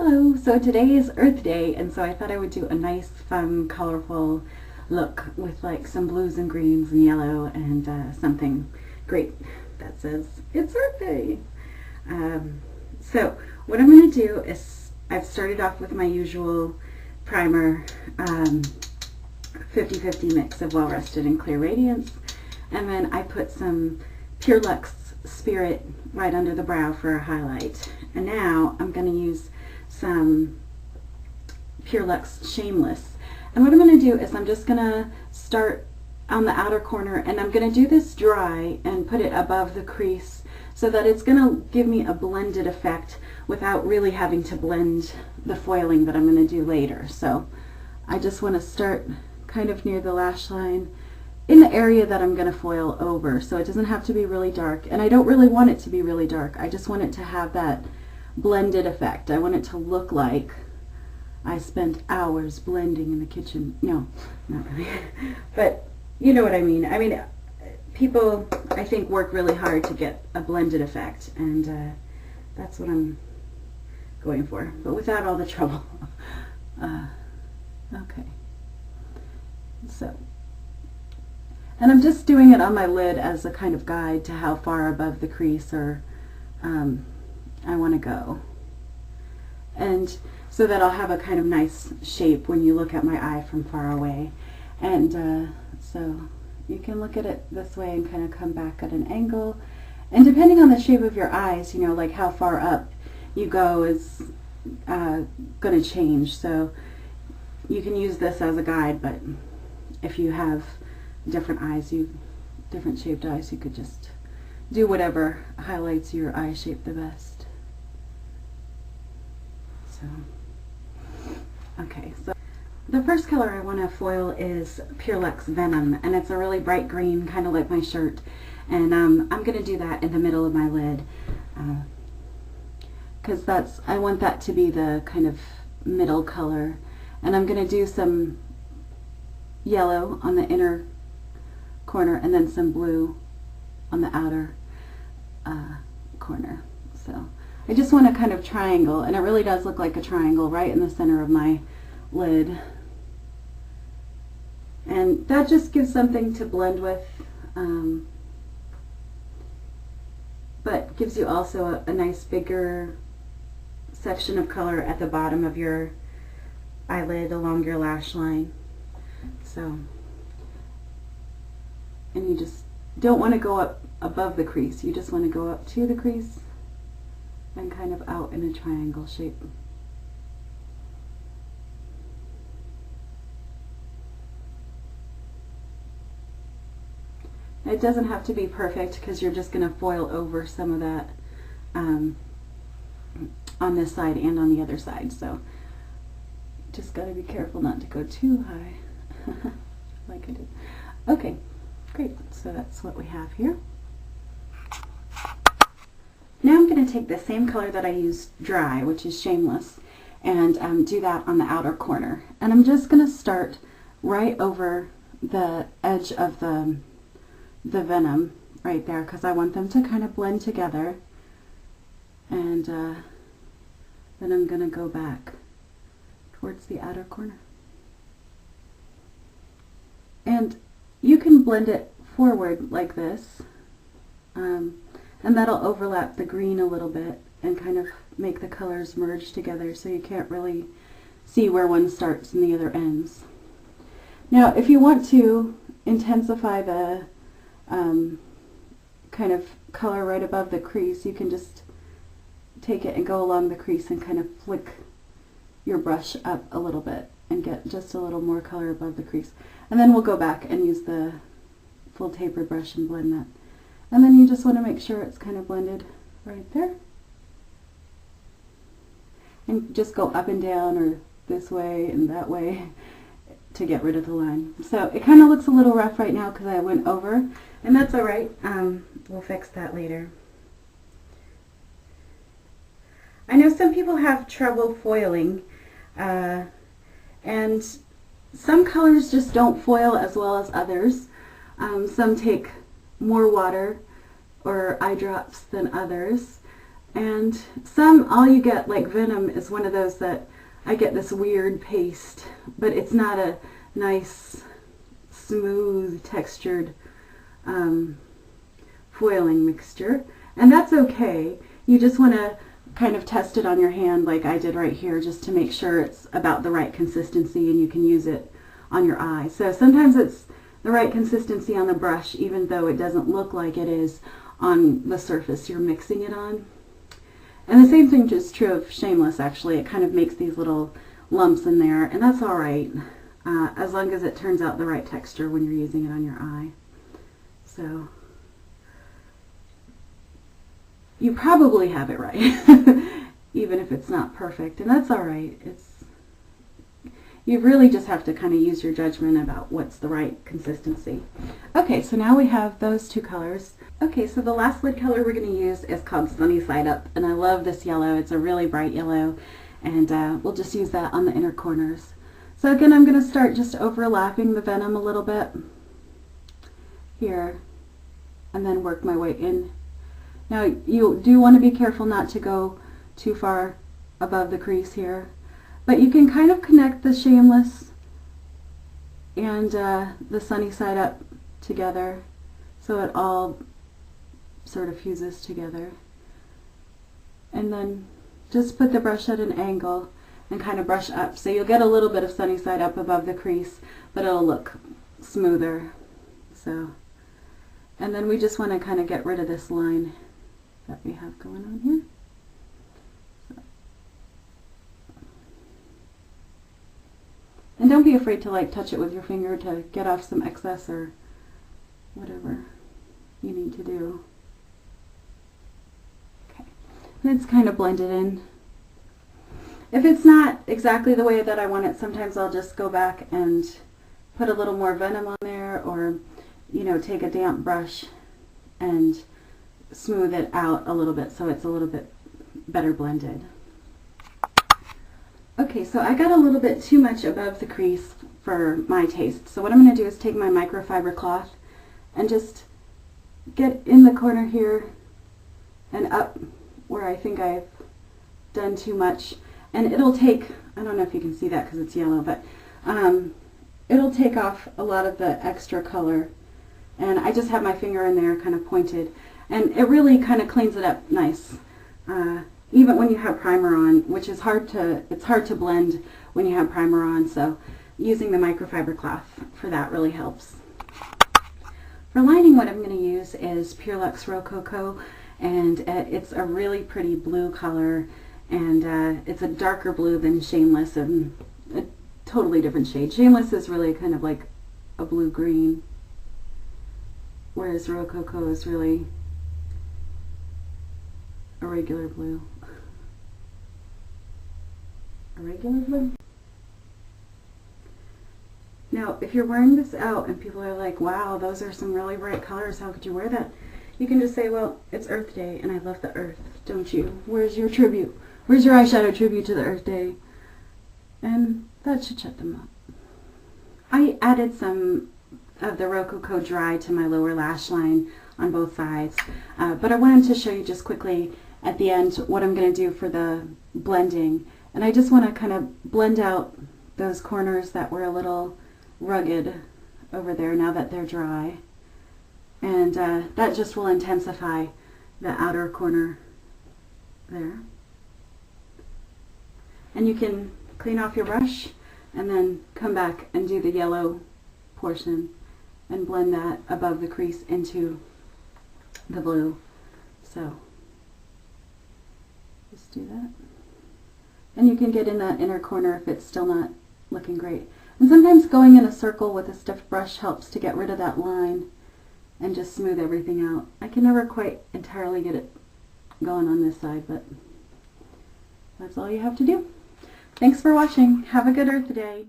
Hello, so today is Earth Day, and so I thought I would do a nice, fun, colorful look with like some blues and greens and yellow and something great that says it's Earth Day. So what I'm going to do is I've started off with my usual primer, 50-50 mix of Well Rested and Clear Radiance, and then I put some Pure Luxe Spirit right under the brow for a highlight. And now I'm going to use some Pure Luxe Shameless. And what I'm going to do is I'm just going to start on the outer corner, and I'm going to do this dry and put it above the crease so that it's going to give me a blended effect without really having to blend the foiling that I'm going to do later. So I just want to start kind of near the lash line in the area that I'm going to foil over, so it doesn't have to be really dark, and I don't really want it to be really dark. I just want it to have that blended effect. I want it to look like I spent hours blending in the kitchen. No, not really. But you know what I mean. I mean, people, I think, work really hard to get a blended effect, and that's what I'm going for, but without all the trouble. Okay. So, and I'm just doing it on my lid as a kind of guide to how far above the crease or I want to go, and so that I'll have a kind of nice shape when you look at my eye from far away. And so you can look at it this way and kind of come back at an angle, and depending on the shape of your eyes, you know, like how far up you go is going to change. So you can use this as a guide, but if you have different eyes, different shaped eyes, you could just do whatever highlights your eye shape the best. So, okay, so the first color I want to foil is Pure Luxe Venom, and it's a really bright green, kind of like my shirt, and I'm going to do that in the middle of my lid, because I want that to be the kind of middle color, and I'm going to do some yellow on the inner corner and then some blue on the outer corner. So I just want to kind of triangle, and it really does look like a triangle right in the center of my lid, and that just gives something to blend with, but gives you also a nice bigger section of color at the bottom of your eyelid along your lash line. So, and you just don't want to go up above the crease, you just want to go up to the crease and kind of out in a triangle shape. It doesn't have to be perfect because you're just going to foil over some of that on this side and on the other side, so just got to be careful not to go too high like I did. Okay, great, so that's what we have here. Now I'm going to take the same color that I used dry, which is Shameless, and do that on the outer corner. And I'm just going to start right over the edge of the Venom right there, because I want them to kind of blend together. And then I'm going to go back towards the outer corner. And you can blend it forward like this, and that'll overlap the green a little bit and kind of make the colors merge together, so you can't really see where one starts and the other ends. Now if you want to intensify the kind of color right above the crease, you can just take it and go along the crease and kind of flick your brush up a little bit and get just a little more color above the crease. And then we'll go back and use the full tapered brush and blend that. And then you just want to make sure it's kind of blended right there. And just go up and down or this way and that way to get rid of the line. So it kind of looks a little rough right now because I went over, and that's alright. We'll fix that later. I know some people have trouble foiling, and some colors just don't foil as well as others. Some take more water or eye drops than others, And some, all you get, like Venom, is one of those that I get this weird paste, but it's not a nice, smooth, textured foiling mixture. And that's okay. You just want to kind of test it on your hand like I did right here, just to make sure it's about the right consistency and you can use it on your eye. So sometimes it's the right consistency on the brush, even though it doesn't look like it is on the surface you're mixing it on. And the same thing is true of Shameless, actually. It kind of makes these little lumps in there, and that's all right, as long as it turns out the right texture when you're using it on your eye. So you probably have it right, even if it's not perfect, and that's all right. You really just have to kind of use your judgment about what's the right consistency. Okay, so now we have those two colors. Okay, so the last lid color we're going to use is called Sunny Side Up, and I love this yellow. It's a really bright yellow, and we'll just use that on the inner corners. So again, I'm going to start just overlapping the Venom a little bit here, and then work my way in. Now, you do want to be careful not to go too far above the crease here. But you can kind of connect the Shameless and the Sunny Side Up together so it all sort of fuses together. And then just put the brush at an angle and kind of brush up. So you'll get a little bit of Sunny Side Up above the crease, but it'll look smoother. So, and then we just want to kind of get rid of this line that we have going on here. And don't be afraid to like touch it with your finger to get off some excess or whatever you need to do. Okay, and it's kind of blended in. If it's not exactly the way that I want it, sometimes I'll just go back and put a little more Venom on there, or take a damp brush and smooth it out a little bit so it's a little bit better blended. Okay, so I got a little bit too much above the crease for my taste. So what I'm going to do is take my microfiber cloth and just get in the corner here and up where I think I've done too much. And it'll take, I don't know if you can see that because it's yellow, but it'll take off a lot of the extra color. And I just have my finger in there kind of pointed. And it really kind of cleans it up nice. Even when you have primer on, which is it's hard to blend when you have primer on, so using the microfiber cloth for that really helps. For lining, what I'm going to use is Pure Luxe Rococo, and it's a really pretty blue color, and it's a darker blue than Shameless, and a totally different shade. Shameless is really kind of like a blue-green, whereas Rococo is really a regular blue. A regular blue? Now, if you're wearing this out and people are like, wow, those are some really bright colors, how could you wear that? You can just say, well, it's Earth Day and I love the Earth, don't you? Where's your tribute? Where's your eyeshadow tribute to the Earth Day? And that should shut them up. I added some of the Rococo dry to my lower lash line on both sides, but I wanted to show you just quickly at the end what I'm going to do for the blending. And I just want to kind of blend out those corners that were a little rugged over there now that they're dry. And that just will intensify the outer corner there. And you can clean off your brush and then come back and do the yellow portion and blend that above the crease into the blue. So just do that. And you can get in that inner corner if it's still not looking great. And sometimes going in a circle with a stiff brush helps to get rid of that line and just smooth everything out. I can never quite entirely get it going on this side, but that's all you have to do. Thanks for watching. Have a good Earth Day.